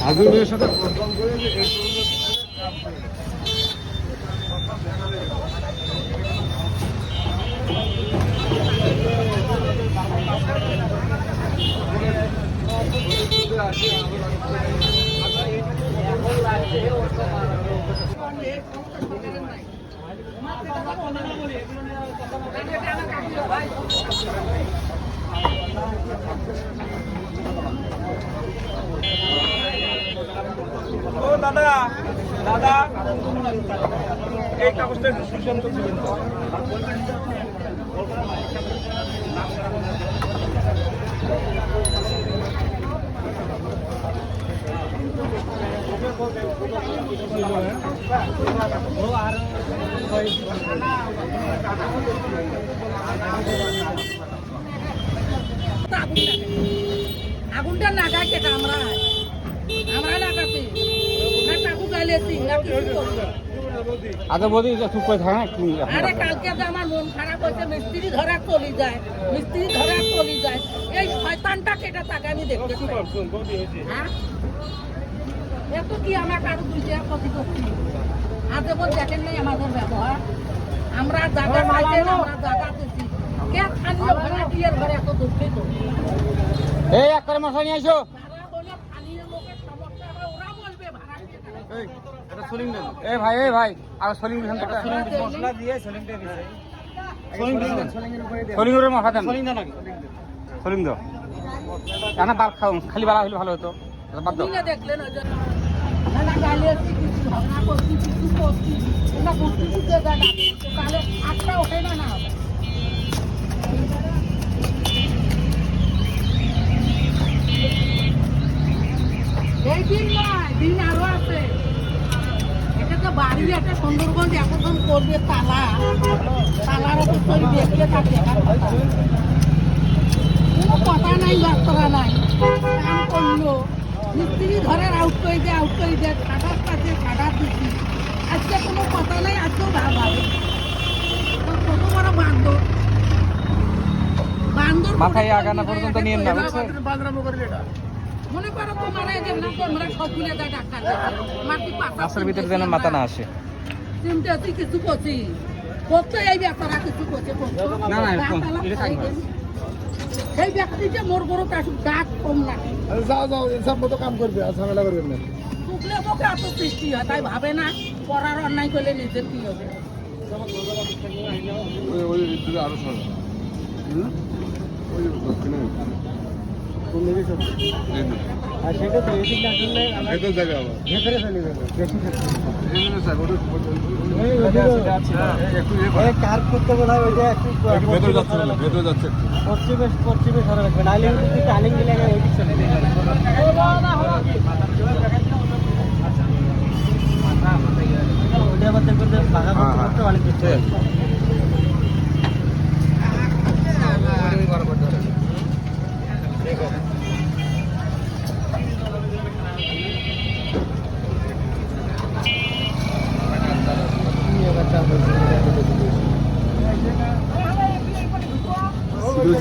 আজমের সাথে কনফার্ম করে যে এই ও দাদা দাদা এই কাগজটা সুশান্ত দিবেন আগুনটা লাগাই কেটা আমরা লাগাচ্ছি না কাকু গাইলেছি না কিছু করছি আচ্ছা বলি চুপ করে থাকা একটু আরে কালকে তো আমার মন খারাপ হয়েছে মিস্ত্রি ধরা চলে যায় এই শয়তানটা কেটা তাকে আমি দেখতে হ্যাঁ এত কি আমার কারো দুইটা ক্ষতি করছি আজে বল দেখেন নাই আমাদের ব্যবহার আমরা জায়গা পাইছি না আমরা জায়গা পেয়েছি কে স্থানীয় ভাড়াটিয়ার ঘরে এত দুঃখিত এই এক করে মশলা নিয়ে আসো তারা বলে স্থানীয় লোকের সমস্যা হয় ওরা বলবে ভাড়াটিয়া এই ভাই আর সলিং দিন মশলা দিয়ে সলিংটা দিছে সলিংের মাথা দেন সলিং দাও জানা বাল খাও খালি বালা হলে ভালো হতো বাদ দাও না দেখলেন ওই জন্য না গাইলেছি কিছু ঝগড়া করছি কিছু করছি ওরা বুঝতে বুঝতে যায় না তাহলে আটটা ওঠে না না এই দিন নয় দিন আরো আছে এটা তো বাড়ি একটা সুন্দরগঞ্জ এখন করবে তালার ওপর তৈরি দেখলে তার দেখার কথা কোনো কথা নাই বাস্তরা নাই কাম করলো মিস্ত্রি ঘরের আউট করে দেয় খাটার কাছে খাটার দিচ্ছি আজকে কোনো কথা নাই আজকেও ভাবে কত বড় বান্দর মাথায় আগানা পর্যন্ত নিয়ে না মনে করো তোমার এই যে না তোমরা সবগুলো যায় ডাক্তার মাটি মাছের ভিতরে যেন মাথা না আসে চিন্তা তুই কিছু করছি করতে এই ব্যাপারা কিছু করছে না এটা থাকবে সেই ব্যক্তিটা মোর বড় তার ডাক কম নাকি যাও ইনসাফ মতো কাম করবে আর ঝামেলা করবেন না টুকলে তোকে এত সৃষ্টি হয় তাই ভাবে না পড়ার অন্যায় করলে নিজের কি হবে ওই আরো সর ওই দক্ষিণে কোন দিকে সব আর সেটা তো এদিক না করলে ভেতর জায়গা আবার ভেতরে চলে যাবে বেশি এই জন্য স্যার ওটা আছে একটু কার করতে বলা হয় ওইটা একটু ভেতর যাচ্ছে পশ্চিমে সরে রাখবে নাইলে যদি টার্নিং দিলে ওই দিক চলে যাবে ওটা আবার দেখবেন যে বাঘা করতে অনেক কিছু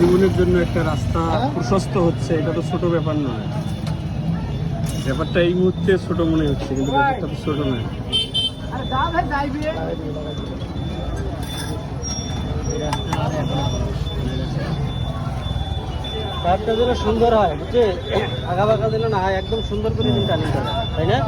জীবনের জন্য একটা রাস্তা প্রশস্ত হচ্ছে এটা তো ছোট ব্যাপার নয় ব্যাপারটা এই মুহূর্তে ছোট মনে হচ্ছে কিন্তু ব্যাপারটা তো ছোট নয় কাজটা যেন সুন্দর হয় বুঝছে আগা বাঁকা যেন না হয় একদম সুন্দর করে টানি তাই না